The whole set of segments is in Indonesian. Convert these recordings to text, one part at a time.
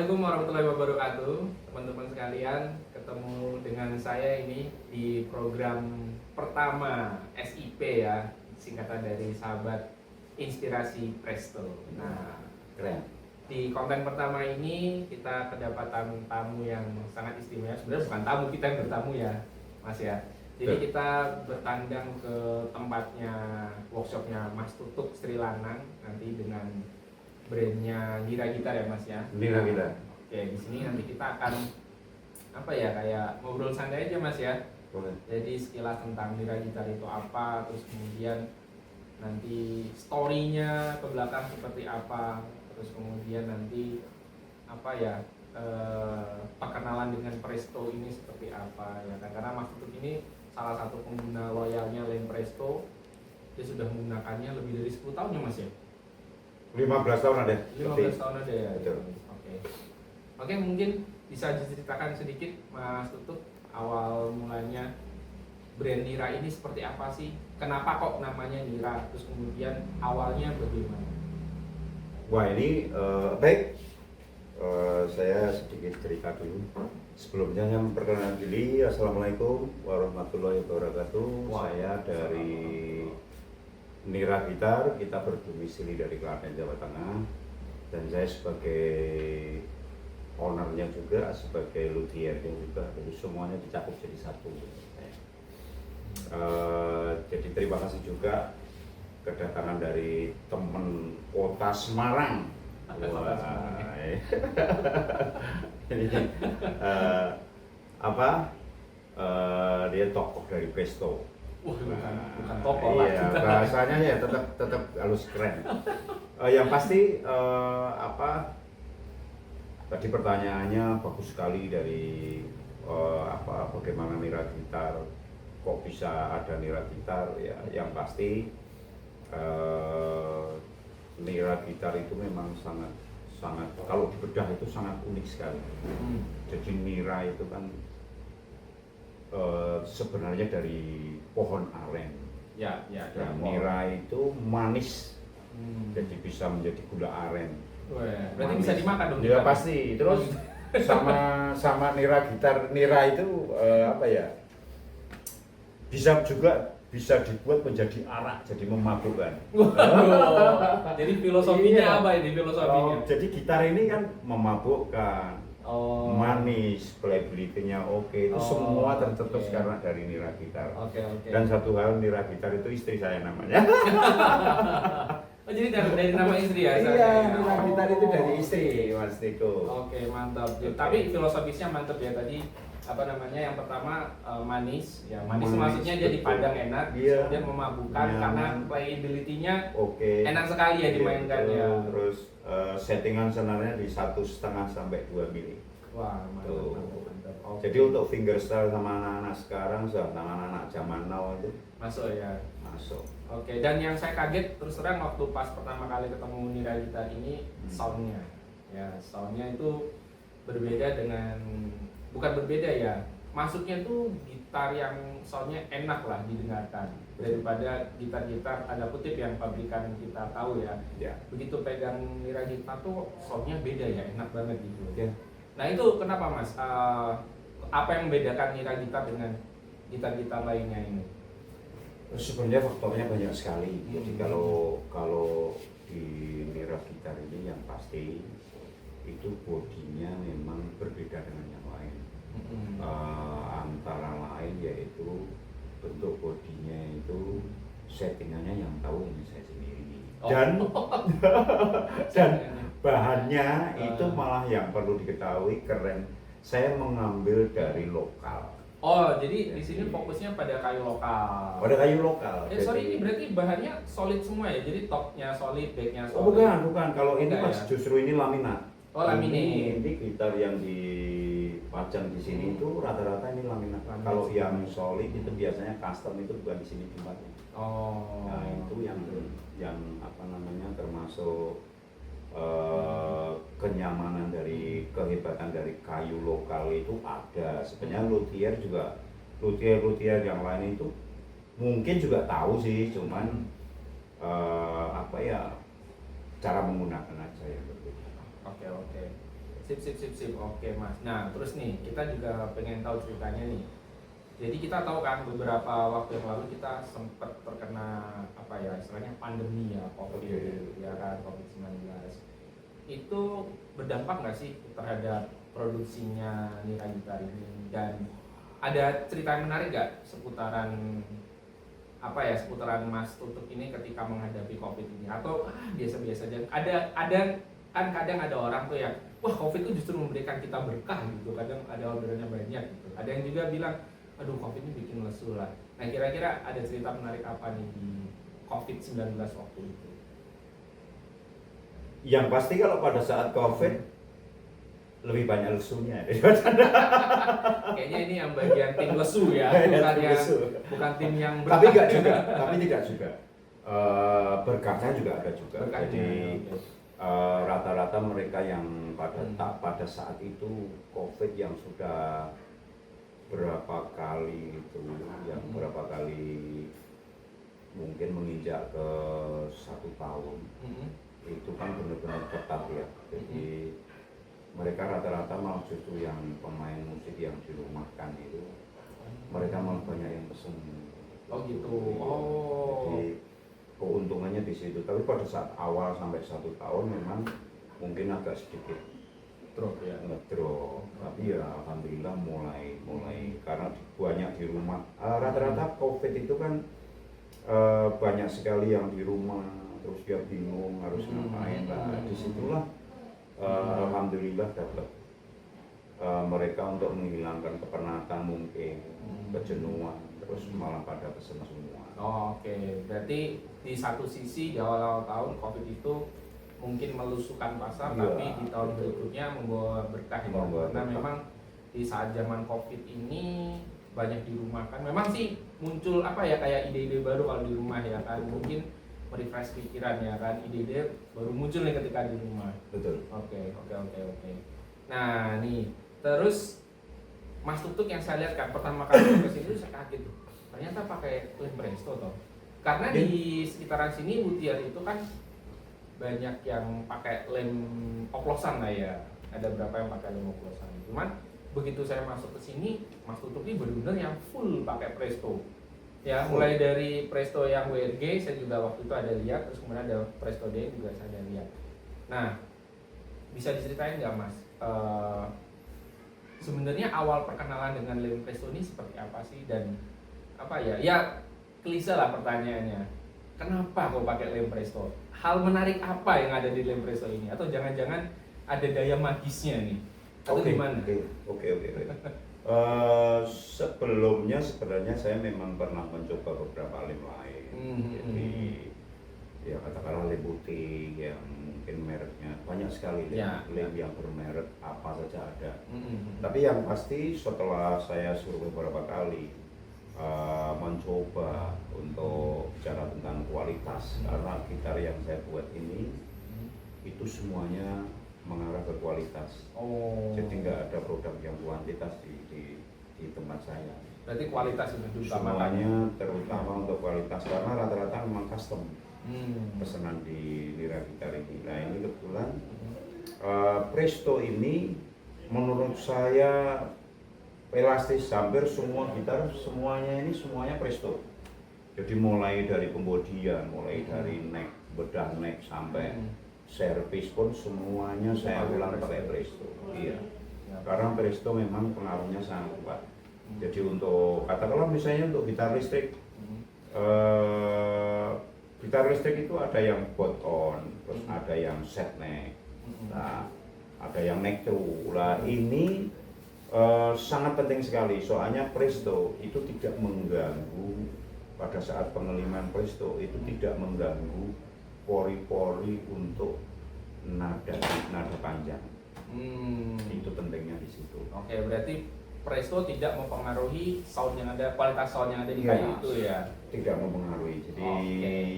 Assalamualaikum warahmatullahi wabarakatuh, teman-teman sekalian. Ketemu dengan saya ini di program pertama SIP ya, singkatan dari Sahabat Inspirasi Presto. Nah, Keren. di konten pertama ini kita kedapatan tamu yang sangat istimewa. Sebenarnya bukan tamu, kita yang bertamu ya, Mas ya. Jadi kita bertandang ke tempatnya workshopnya Mas Tutuk Sri Lanang nanti dengan brandnya Nira Gitar ya Mas ya. Nira Gitar. Oke, di sini nanti kita akan apa ya, kayak ngobrol santai aja Mas ya. Boleh. Jadi sekilas tentang Nira Gitar itu apa, terus kemudian nanti story-nya ke belakang seperti apa, terus kemudian nanti apa ya, perkenalan dengan Presto ini seperti apa ya kan, karena Mas Tutuk ini salah satu pengguna loyalnya Lane Presto. Dia sudah menggunakannya lebih dari 10 tahun ya Mas ya. 15 tahun ada. 15 tahun ada ya. Betul. Oke, mungkin bisa diceritakan sedikit Mas Tutuk awal mulanya brand Nira ini seperti apa sih? Kenapa kok namanya Nira? Terus kemudian awalnya bagaimana? Wah ini baik. Saya sedikit cerita dulu. Sebelumnya saya memperkenalkan diri. Assalamualaikum warahmatullahi wabarakatuh. Saya dari Nira Gitar. Kita berdomisili dari Klaten, Jawa Tengah. Dan saya sebagai ownernya juga, sebagai luthiernya juga. Jadi semuanya dicakup jadi satu. Jadi terima kasih juga kedatangan dari teman kota Semarang. Wah, ini dia tokoh dari Presto. Bukan tokoh lah. Iya, bahasanya ya tetap halus keren. Yang pasti tadi pertanyaannya bagus sekali dari bagaimana Nira Gitar, kok bisa ada Nira Gitar ya. Yang pasti Nira Gitar itu memang sangat kalau dibedah itu sangat unik sekali. Jadi Nira itu kan sebenarnya dari pohon aren. Ya. Dan Nira itu manis, jadi bisa menjadi gula aren. Wah, berarti bisa dimakan dong? Ya pasti. Terus sama Nira Gitar, Nira itu bisa dibuat menjadi arak, jadi memabukkan. Jadi filosofinya Iya. apa ini filosofinya? Jadi gitar ini kan memabukkan, manis, playability-nya oke, itu semua tercetus oke. karena dari Nira Gitar. Oke. Dan satu hal, Nira Gitar itu istri saya namanya. Oh, jadi dari nama istri ya? Iya, Nira Gitar itu dari istri, Mas Tiko. Oke, mantap. Oke. Tapi filosofisnya mantap ya tadi. Apa namanya, yang pertama manis ya, manis maksudnya dia betul. dipandang enak, Iya. dia memabukkan Nyaman. karena playability-nya Oke. enak sekali ya dimainkan ya. Terus settingan senarnya di 1,5 sampai 2 mili. Wah, Tuh. mantap. Oke. Jadi untuk fingerstyle sama anak-anak sekarang, sama anak-anak zaman now itu masuk ya. masuk. Oke, dan yang saya kaget terus terang waktu pas pertama kali ketemu Nira Gitar ini soundnya. Ya, soundnya itu berbeda dengan, bukan berbeda ya, masuknya tuh gitar yang soundnya enak lah didengarkan daripada gitar-gitar tanda kutip yang pabrikan kita tahu ya. Ya. Begitu pegang Nira Gitar tuh soundnya beda ya, enak banget gitu. Ya. Nah itu kenapa Mas? Apa yang membedakan Nira Gitar dengan gitar-gitar lainnya ini? Sebenarnya faktornya banyak sekali. Jadi kalau di Nira Gitar ini yang pasti itu bodinya memang berbeda dengan yang lain. Antara lain yaitu bentuk bodinya itu settingannya yang tahu ini saya sendiri. Dan bahannya itu malah yang perlu diketahui keren. Saya mengambil dari lokal. Oh, jadi di sini fokusnya pada kayu lokal. Pada kayu lokal. Sorry, ini berarti bahannya solid semua ya? Jadi topnya solid, backnya solid? Oh bukan. Kalau ini Bukan, mas ya? justru ini laminat. Oh, laminat. Ini gitar yang dipajang di sini itu rata-rata ini laminat. Laminat. Kalau yang solid itu biasanya custom, itu bukan di sini tempatnya. Oh. Nah itu yang termasuk kenyamanan dari kehebatan dari kayu lokal itu ada. Sebenarnya luthier yang lain itu mungkin juga tahu sih, cuman cara menggunakan aja yang berbeda. Oke. Sip. Oke Mas. Nah terus nih kita juga pengen tahu ceritanya nih. Jadi kita tahu kan beberapa waktu yang lalu kita sempat terkena apa ya istilahnya pandemi ya COVID ya kan COVID-19. Itu berdampak nggak sih terhadap produksinya Nira Gitar ini, dan ada cerita yang menarik nggak seputaran apa ya seputaran Mas Tutuk ini ketika menghadapi COVID ini, atau biasa-biasa aja? Ada kan kadang ada orang tuh yang wah COVID itu justru memberikan kita berkah gitu, kadang ada orderannya banyak gitu. Ada yang juga bilang aduh COVID ini bikin lesu lah. Nah kira-kira ada cerita menarik apa nih di COVID-19 waktu itu? Yang pasti kalau pada saat COVID lebih banyak lesunya. Kayaknya ini yang bagian tim lesu ya, bukan tim yang berkah. Tapi tidak juga. Berkahnya juga ada juga. Berkahnya, Jadi okay. Rata-rata mereka yang pada saat itu COVID yang sudah berapa kali itu, yang berapa kali mungkin menginjak ke 1 tahun, itu kan benar-benar ketat ya. Jadi mereka rata-rata malah justru yang pemain musik yang dirumahkan itu mereka malah banyak yang pesen. Oh gitu. Oh. Jadi keuntungannya di situ. Tapi pada saat awal sampai 1 tahun memang mungkin agak sedikit drop ya. Ngedrop. Tapi ya alhamdulillah mulai karena banyak di rumah. Rata-rata COVID itu kan banyak sekali yang di rumah, terus dia bingung harus ngapain. Nah, disitulah alhamdulillah dapat mereka untuk menghilangkan kepenatan mungkin, kejenuhan, terus malah pada pesen semua. Oh, Oke. Berarti di satu sisi di awal-awal tahun COVID itu mungkin melusukan pasar, tapi di tahun berikutnya membawa berkah ya. Karena memang di saat zaman COVID ini banyak dirumahkan. Memang sih muncul apa ya kayak ide-ide baru kalau di rumah ya kan. Mungkin merefresh pikiran ya kan, ide-ide baru muncul nih ketika di rumah. Betul. Oke. Nah nih, terus Mas Tutuk yang saya lihat kan pertama kali ke sini saya kaget tuh. Ternyata pakai lem Presto toh. Karena di sekitaran sini Mutiara itu kan banyak yang pakai lem oplosan lah ya. Ada beberapa yang pakai lem oplosan. Cuman begitu saya masuk ke sini, Mas Tutuk ini benar-benar yang full pakai Presto. Ya, mulai dari Presto yang WRG saya juga waktu itu ada lihat, terus kemudian ada Presto D juga saya ada lihat. Nah, bisa diceritain nggak Mas? Sebenarnya awal perkenalan dengan lem Presto ini seperti apa sih, dan apa ya? Ya klise lah pertanyaannya. Kenapa kok pakai lem Presto? Hal menarik apa yang ada di lem Presto ini? Atau jangan-jangan ada daya magisnya nih? Atau gimana? Oke. Sebelumnya sebenarnya saya memang pernah mencoba beberapa lem lain. Jadi ya katakanlah lem putih yang mungkin mereknya banyak sekali lem yang bermerek apa saja ada. Tapi yang pasti setelah saya suruh beberapa kali mencoba untuk bicara tentang kualitas, karena gitar yang saya buat ini itu semuanya mengarah ke kualitas. Jadi nggak ada produk yang kuantitas di tempat saya. Berarti kualitas itu semuanya terutama untuk kualitas, karena rata-rata memang custom pesanan di Nira Gitar ini. Nah ini kebetulan Presto ini menurut saya elastis, hampir semua gitar semuanya Presto. Jadi mulai dari pembodian, mulai dari neck, bedah neck sampai servis pun semuanya saya ulang pakai Presto. Iya. Karena Presto memang pengaruhnya sangat kuat. Jadi untuk katakanlah misalnya untuk gitar listrik, itu ada yang bot on, terus ada yang set neck, nah, ada yang neck through. Lah ini sangat penting sekali, soalnya Presto itu tidak mengganggu pada saat pengeliman Presto itu tidak mengganggu pori-pori untuk nada panjang. Itu pentingnya di situ. Oke, berarti Presto tidak mempengaruhi sound yang ada, kualitas sound yang ada di kayu itu ya? Tidak mempengaruhi, jadi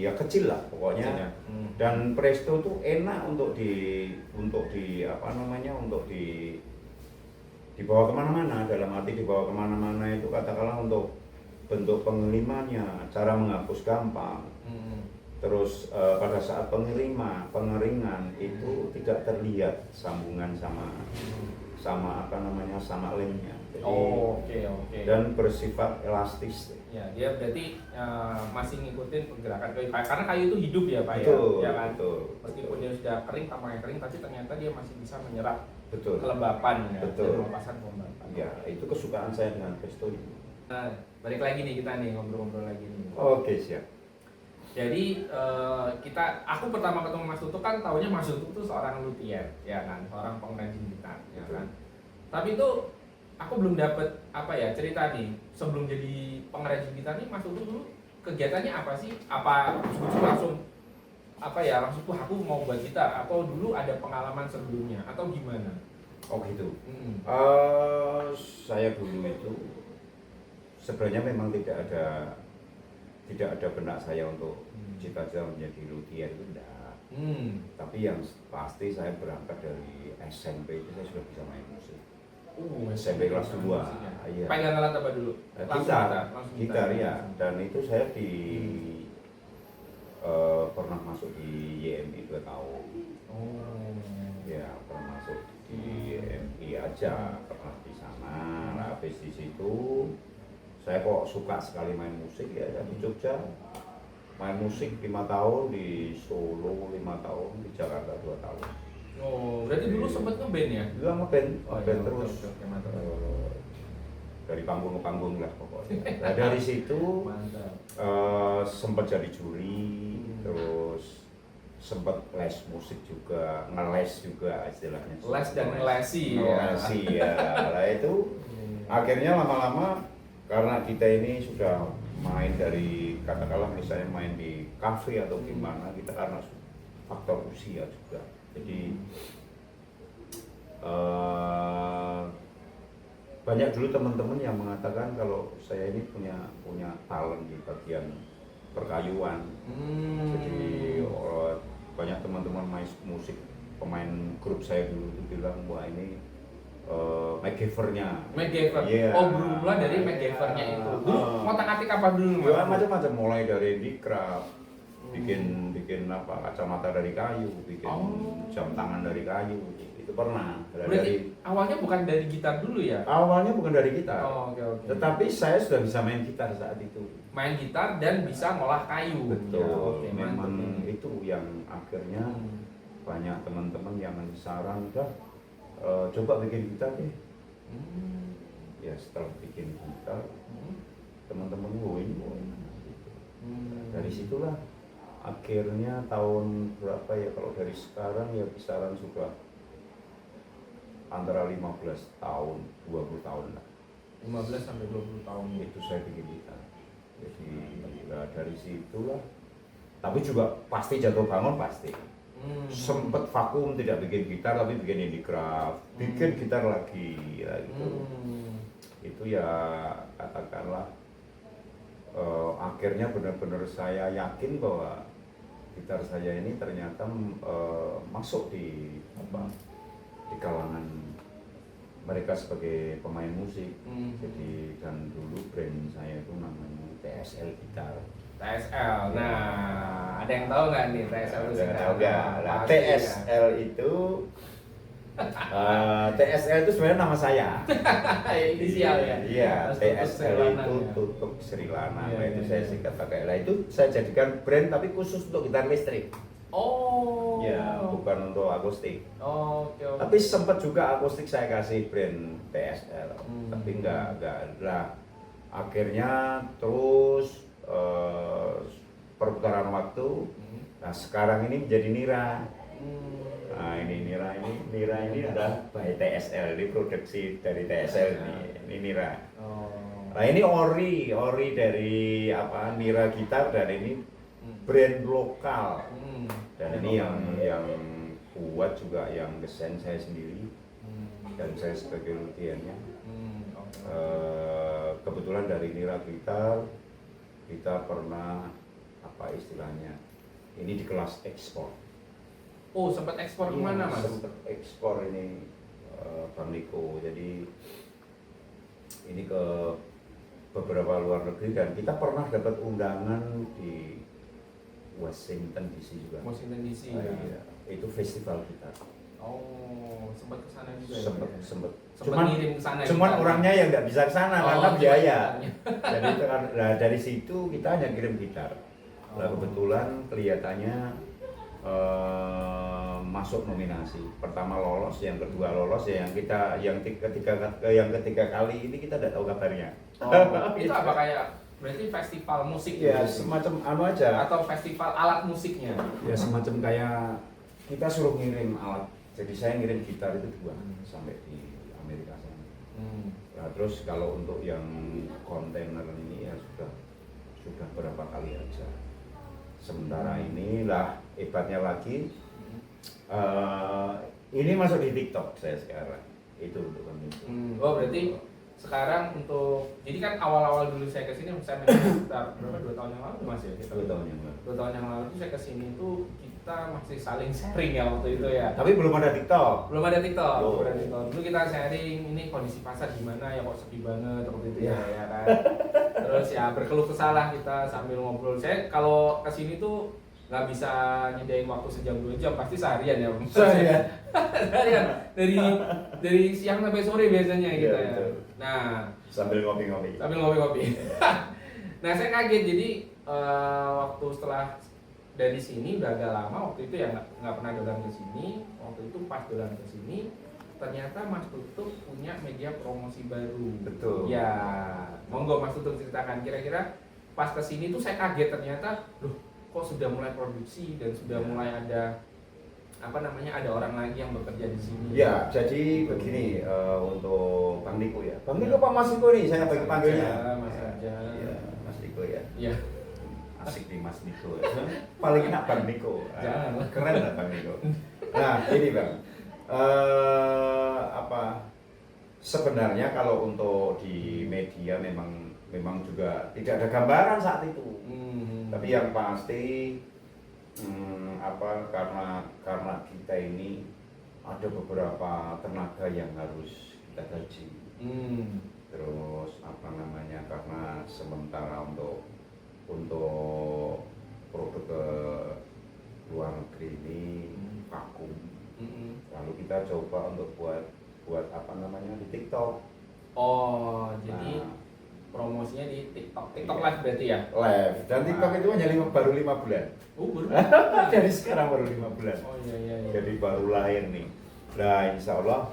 ya kecil lah pokoknya. Kecil, ya? Dan Presto tuh enak untuk dibawa kemana-mana, dalam arti dibawa kemana-mana itu katakanlah untuk bentuk pengelimannya, cara menghapus gampang. Terus pada saat pengeringan itu tidak terlihat sambungan sama apa namanya sama lemnya. Jadi, Oke. Dan bersifat elastis. Ya, dia berarti masih ngikutin pergerakan kayu. Karena kayu itu hidup ya, Pak Betul, ya kan? betul. Meskipun dia sudah kering, tampaknya kering, tapi ternyata dia masih bisa menyerap Betul. kelembapan ya, Betul. dan melepaskan kelembapan. Ya, itu kesukaan saya dengan Presto ini. Nah, balik lagi nih kita nih ngobrol-ngobrol lagi nih. Oke, siap. Jadi aku pertama ketemu Mas Tutuk kan taunya Mas Tutuk tuh seorang luthier, ya kan, seorang pengrajin gitar, ya kan. Tapi itu aku belum dapet apa ya cerita nih sebelum jadi pengrajin gitar nih Mas Tutuk dulu kegiatannya apa sih? Apa langsung apa ya langsung tuh aku mau buat gitar? Atau dulu ada pengalaman sebelumnya atau gimana? Oh gitu. Hmm. Saya dulu itu sebenarnya memang tidak ada benak saya untuk cita-cita menjadi luthier itu enggak. Tapi yang pasti saya berangkat dari SMP itu saya sudah bisa main musik. SMP kelas 2. Iya. Pegang alat apa dulu? Gitar ya. Dan itu saya pernah masuk di YMI 2 tahun. Ya, pernah masuk di YMI aja, pernah di sana. Nah, habis di situ saya kok suka sekali main musik ya, di Jogja main musik 5 tahun, di Solo 5 tahun, di Jakarta 2 tahun. Berarti dulu sempat ngeband ya? Iya ngeband, Iya, terus dari panggung ke panggung lah pokoknya. Nah dari situ sempat jadi juri, terus sempat les musik juga, ngeles juga istilahnya. Les dan ngelesi ya. Nah itu akhirnya lama-lama karena kita ini sudah main dari katakanlah misalnya main di kafe atau gimana, kita karena faktor usia juga. Jadi banyak dulu teman-teman yang mengatakan kalau saya ini punya talent di bagian perkayuan. Jadi banyak teman-teman main musik, pemain grup saya dulu itu bilang wah ini MacGyver-nya. Yeah. Bermula dari MacGyver-nya itu. Dulu ngotak-atik apa dulu? Ya macam-macam, mulai dari handicraft, bikin apa kacamata dari kayu, bikin jam tangan dari kayu. Itu pernah. Berarti awalnya bukan dari gitar dulu ya? Awalnya bukan dari gitar. Okay. Tetapi saya sudah bisa main gitar saat itu. Main gitar dan bisa ngolah kayu. Betul. Memang itu yang akhirnya banyak teman-teman yang ngasih saran, coba bikin gitar deh. Ya setelah bikin gitar, teman-teman gue ini dari situlah akhirnya tahun berapa ya, kalau dari sekarang ya kisaran sudah antara 15 tahun, 20 tahun lah. 15 sampai 20 tahun itu saya bikin gitar. Jadi dari situlah. Tapi juga pasti jatuh bangun pasti. Sempet vakum tidak bikin gitar tapi bikin handicraft, bikin gitar lagi ya gitu. Itu ya katakanlah akhirnya benar-benar saya yakin bahwa gitar saya ini ternyata masuk di kalangan mereka sebagai pemain musik. Jadi dan dulu brand saya itu namanya TSL Gitar. TSL. Nah, ada yang tahu nggak nih TSL itu sih? Tahu nggak? Nah, TSL itu TSL itu sebenarnya nama saya. Inisial ya. Iya, TSL itu Tutuk Sri Lana. Nah, itu saya singkat pakai. Nah, itu saya jadikan brand tapi khusus untuk gitar listrik. Ya, bukan untuk akustik. Oke. Tapi sempat juga akustik saya kasih brand TSL. Tapi enggak lah. Akhirnya terus perputaran waktu. Nah, sekarang ini menjadi Nira. Nah, ini Nira ini adalah by TSL, ini produksi dari TSL ini Nira. Nah, ini ori dari apa Nira Gitar, dan ini brand lokal. Dan ini yang buat juga yang desain saya sendiri. Dan saya sebagai luthiernya. Kebetulan dari Nira Gitar kita pernah apa istilahnya, ini di kelas ekspor. Sempat ekspor kemana Mas? Sempat ekspor ini Bang Niko. Jadi ini ke beberapa luar negeri dan kita pernah dapat undangan di Washington DC juga. Washington DC. Iya. itu festival gitar. Oh, sempat ke sana juga Sempet, ya? sempet. Sempat ngirim ke sana. Cuman gitar. orangnya yang nggak bisa ke sana Oh, karena biaya. gitarnya. Jadi nah, dari situ kita hanya kirim gitar. Nah, kebetulan kelihatannya masuk nominasi. Pertama lolos, yang kedua lolos, ya yang ketiga kali ini kita tidak tahu kabarnya. Oh, itu apa kayak berarti festival musik Ya gitu? semacam anu aja. Atau festival alat musiknya? Ya semacam kayak kita suruh ngirim alat. Jadi saya ngirim gitar itu 2 sampai di Amerika sana. Nah, terus kalau untuk yang kontainer ini ya sudah berapa kali aja. Sementara inilah hebatnya lagi, ini masuk di TikTok saya sekarang. Itu untuk itu. Oh, berarti sekarang untuk, jadi kan awal-awal dulu saya kesini, saya main sekitar berapa, 2 tahun yang lalu Mas ya? 2 tahun yang lalu. 2 tahun yang lalu itu saya kesini itu kita masih saling sharing ya waktu itu ya. Tapi belum ada TikTok. Belum ada TikTok. Oh. Belum ada TikTok. Dulu kita sharing ini kondisi pasar gimana ya, kok sepi banget waktu itu ya, ya kan. Terus ya berkeluh kesah kita sambil ngobrol. Saya kalau kesini tuh nggak bisa nyediain waktu sejam 2 jam, pasti seharian ya. Seharian. Seharian. Dari siang sampai sore biasanya Iya, kita ya. betul. Nah, Sambil ngopi-ngopi. Nah, saya kaget jadi waktu setelah dari sini udah agak lama, waktu itu ya nggak pernah dolan ke sini. Waktu itu pas dolan ke sini ternyata Mas Tutup punya media promosi baru. Betul. Ya, monggo Mas Tutup ceritakan kira-kira pas ke sini tuh saya kaget ternyata loh kok sudah mulai produksi dan sudah mulai ada ada orang lagi yang bekerja di sini. Ya, jadi begini untuk Bang Niko ya. Bang Niko Pak Mas Niko nih saya panggilnya. Mas aja. Iya, Mas Niko ya. Iya. Asik nih Mas Niko. Paling enak Bang Niko. Jangan. Keren lah Bang Niko. Nah, ini Bang. Sebenarnya kalau untuk di media memang juga tidak ada gambaran saat itu. Tapi yang pasti karena kita ini ada beberapa tenaga yang harus kita gaji. Terus karena sementara untuk produk ke luar negeri ini vakum. Lalu kita coba untuk buat di TikTok. Oh, jadi promosinya di TikTok. TikTok live berarti ya? Live. Dan TikTok itu hanya baru 5 bulan. Oh, baru. Dari sekarang baru 5 bulan. Oh iya. Jadi baru lahir nih. Nah, insya Allah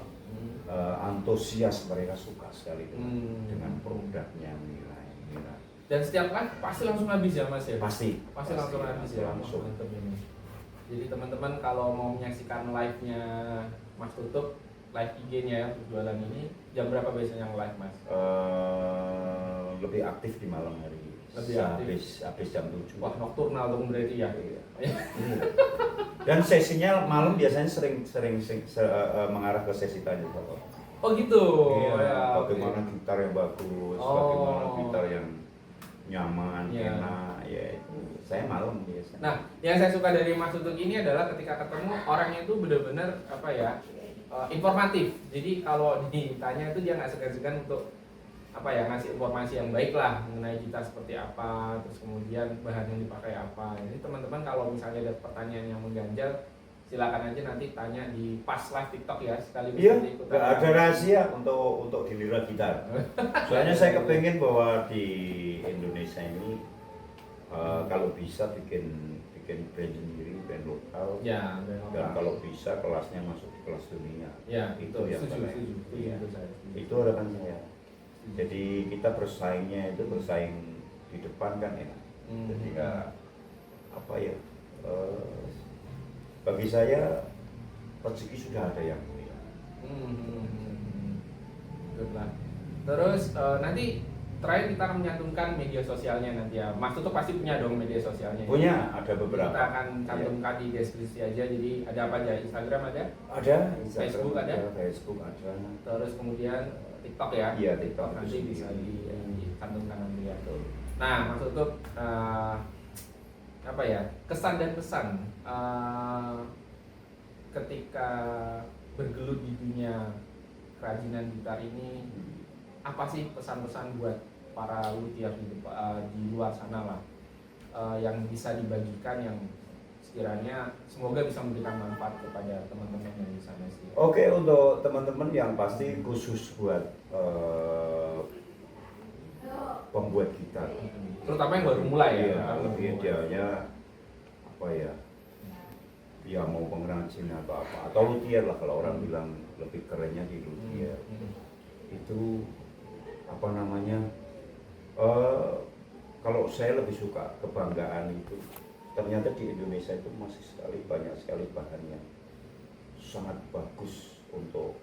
antusias mereka suka sekali dengan produknya Mira. Dan setiap live pasti langsung habis ya Mas ya? Pasti langsung habis ya. Langsung. Mantap ini. Jadi teman-teman kalau mau menyaksikan live-nya Mas Tutup, live IG-nya ya untuk jualan ini, jam berapa biasanya yang live Mas? Lebih aktif di malam hari. Lebih aktif. Habis jam 7. Wah, nokturnal dong berarti ya. Iya. Dan sesinya malam biasanya sering mengarah ke sesi tanya jawab. Oh gitu. Iya, Ya, bagaimana oke. gitar yang bagus, Oh. bagaimana gitar yang nyaman, Iya. enak, ya itu saya malam biasanya. Nah, yang saya suka dari Mas Tutuk ini adalah ketika ketemu orangnya itu benar-benar informatif. Jadi kalau ditanya itu dia nggak segan-segan untuk ngasih informasi yang baik lah mengenai gitar seperti apa, terus kemudian bahan yang dipakai apa. Jadi teman-teman kalau misalnya ada pertanyaan yang mengganjal, silakan aja nanti tanya di pas live TikTok ya, sekaligus Iya, nanti ikutan. nggak ada rahasia untuk dilihat gitar. Soalnya saya kepengen bahwa di Indonesia ini kalau bisa bikin band sendiri, band lokal. Ya, Dan kalau bisa kelasnya masuk ke kelas dunia. ya, itu yang setuju. Iya. Itu saya setuju. Itu harapan saya. Jadi kita bersaing di depan kan enak. Jadi bagi saya rezeki sudah ada yang mulia. Good lah. Terus nanti terakhir kita akan menyantumkan media sosialnya nanti ya. Mas Tutuk pasti punya dong media sosialnya. Punya, ada beberapa. Kita akan cantumkan di deskripsi aja. Jadi ada apa aja? Instagram ada? Ada, Facebook ada? Facebook ada. Terus kemudian TikTok ya? Iya, TikTok Nanti itu bisa sendiri. dicantumkan nanti ya. Nah, Mas Tutuk kesan dan pesan ketika bergelut di dunia kerajinan gitar ini, apa sih pesan-pesan buat para luthier di luar sana lah yang bisa dibagikan yang sekiranya semoga bisa memberikan manfaat kepada teman-teman yang di sana sih. Oke, untuk teman-teman yang pasti khusus buat pembuat gitar, Terutama yang baru mulai ya. iya, lebih idealnya apa ya? Ya mau pengrajin atau apa, atau luthier lah kalau orang bilang, lebih kerennya di luthier. Itu apa namanya? Kalau saya lebih suka kebanggaan itu, ternyata di Indonesia itu masih banyak sekali bahan yang sangat bagus untuk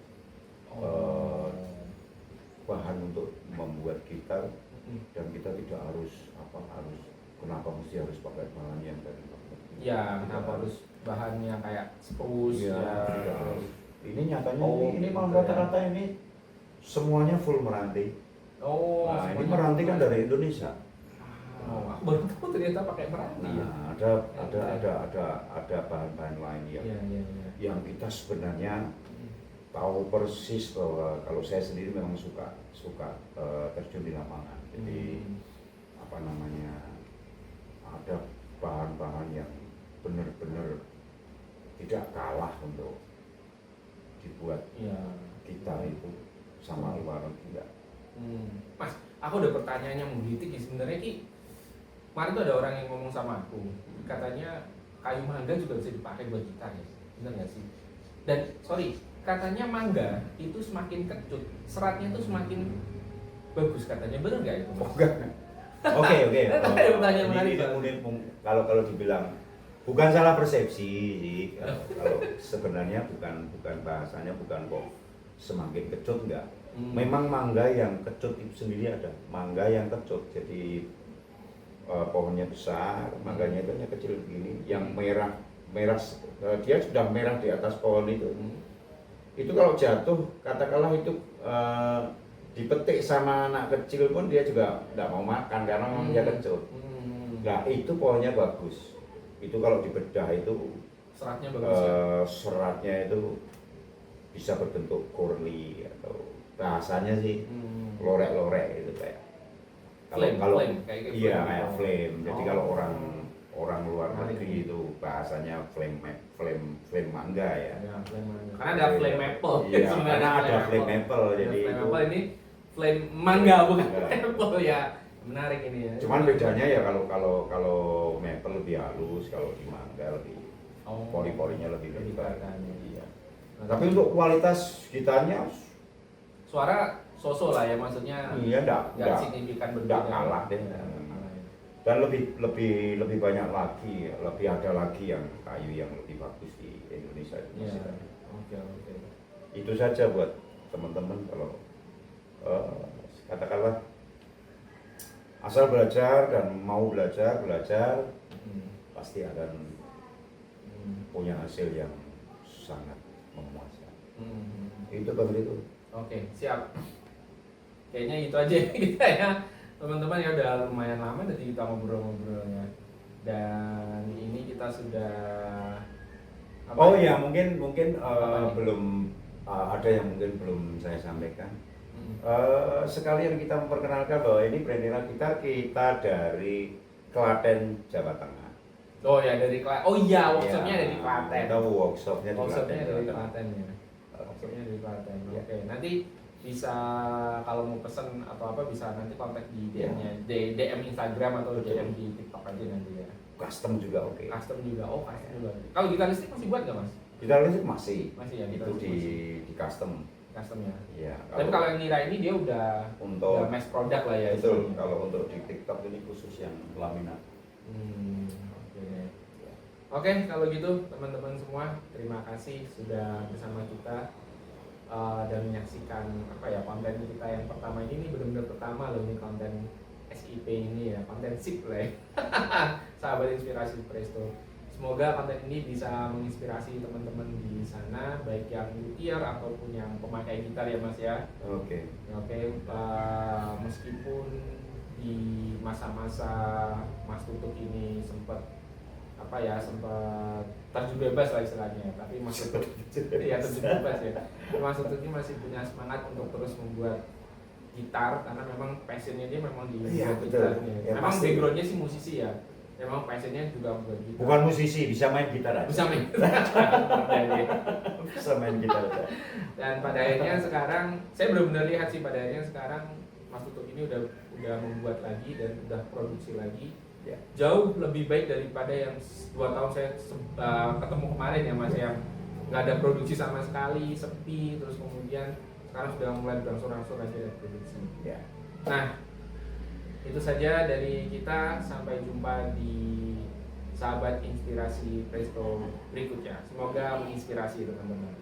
bahan untuk membuat gitar, dan kita tidak harus kenapa mesti harus pakai bahan yang dari Ya, kenapa harus bahannya kayak spruce ya, ya. tidak harus. Ini nyatanya ini gitu malah ya. rata-rata ini semuanya full meranti. Nah, ini semuanya meranti kan full. dari Indonesia. Aku baru tahu ternyata pakai meranti ya. Nah, ada bahan-bahan lain Iya, iya, iya. yang kita sebenarnya tahu persis bahwa kalau saya sendiri memang suka terjun di lapangan. Jadi apa namanya, ada bahan-bahan yang benar-benar tidak kalah untuk dibuat Iya. kita itu sama luar negeri. Mas, aku ada pertanyaannya menggelitik sebenarnya Ki. Kemarin tuh ada orang yang ngomong sama aku, katanya kayu mangga juga bisa dipakai buat gitar ya, benar nggak sih? Dan sorry, katanya mangga itu semakin kecut, seratnya itu semakin bagus katanya, benar nggak itu? Mas? Oke. Ada pertanyaan menarik. Kalau dibilang bukan salah persepsi sih. Kalau sebenarnya bukan bahasanya bukan kok semakin kecut, enggak. Memang mangga yang kecut itu sendiri ada. Mangga yang kecut, jadi pohonnya besar, mangganya itu hanya kecil begini, yang merah dia sudah merah di atas pohon itu. Itu kalau jatuh, katakanlah itu dipetik sama anak kecil pun dia juga tidak mau makan karena memang dia kecut. Nah, itu pohonnya bagus. Itu kalau dibedah itu Seratnya bagus ya? Seratnya itu bisa berbentuk curly atau bahasanya sih lorek-lorek gitu kayak. Flame, kayak iya flame. kayak flame. Jadi kalau orang luar Menarik. negeri itu bahasanya flame mangga ya. Ya, flame mangga. Karena ada flame maple. Iya, Sebenarnya karena ada flame maple, jadi flame itu. maple ini flame mangga bukan Iya. maple ya. Menarik ini ya. Cuman bedanya ya kalau maple lebih halus, kalau di mangga lebih pori-porinya lebih lebar. Iya. Nah, Tapi untuk kualitas gitarnya suara sosok lah ya, maksudnya iya nggak signifikan berbeda. nggak kalah deh. Nggak kalah ya. Dan lebih banyak lagi, lebih ada lagi yang kayu yang lebih bagus di Indonesia itu Iya. masih banyak. Oke. Itu saja buat teman-teman, kalau katakanlah asal belajar dan mau belajar pasti akan punya hasil yang sangat memuaskan. Itu begitu. Oke, siap. Kayaknya itu aja kita ya, teman-teman ya, udah lumayan lama tadi kita ngobrol-ngobrolnya. Dan ini kita sudah Oh ya, mungkin Apa nih? belum ada yang mungkin belum saya sampaikan. Sekalian kita memperkenalkan bahwa ini Brandera kita dari Klaten, Jawa Tengah. Oh ya, dari Klaten. Oh iya, workshopnya dari Klaten. Kita workshopnya di Workshopnya Klaten. dari Klaten ya. Workshopnya dari Klaten. Oke, nanti bisa kalau mau pesen atau apa bisa nanti kontak di DM-nya, DM Instagram atau DM di TikTok aja nanti ya. Custom juga oke. Custom juga, custom juga. Kalau gitar listrik masih buat nggak Mas? Gitar listrik masih Ya, itu gitar listrik di custom. custom ya. Iya. Tapi kalau yang Nira ini dia udah untuk mass product lah ya. betul, istilahnya. kalau untuk di TikTok ini khusus yang laminat. Oke. Oke, kalau gitu teman-teman semua, terima kasih sudah bersama kita dan menyaksikan konten kita yang pertama ini benar-benar pertama loh, ini konten SIP ini ya, konten SIP lah ya. Sahabat Inspirasi Presto. Semoga konten ini bisa menginspirasi teman-teman di sana, baik yang luthier ataupun yang pemakai gitar ya Mas ya. Oke. Meskipun di masa-masa Mas Tutuk ini sempat terjun bebas lah istilahnya, tapi Mas Tutuk ya terjun bebas ya. Mas Tutuk ini masih punya semangat untuk terus membuat gitar karena memang passionnya dia memang di Iya, membuat betul. gitarnya. Ya, Memang pasti. backgroundnya sih musisi ya, memang passionnya juga buat gitar. Bukan musisi, bisa main gitar aja. Bisa main. Bisa main gitar aja. Dan pada akhirnya sekarang saya benar-benar lihat sih pada akhirnya sekarang Mas Tutuk ini udah membuat lagi dan udah produksi lagi. Ya. Jauh lebih baik daripada yang 2 tahun saya ketemu kemarin ya Mas, yang nggak ada produksi sama sekali, sepi, terus kemudian sekarang sudah mulai berangsur-angsur lagi ada produksi. Ya. Nah, itu saja dari kita, sampai jumpa di sahabat inspirasi Presto berikutnya. Semoga menginspirasi teman-teman.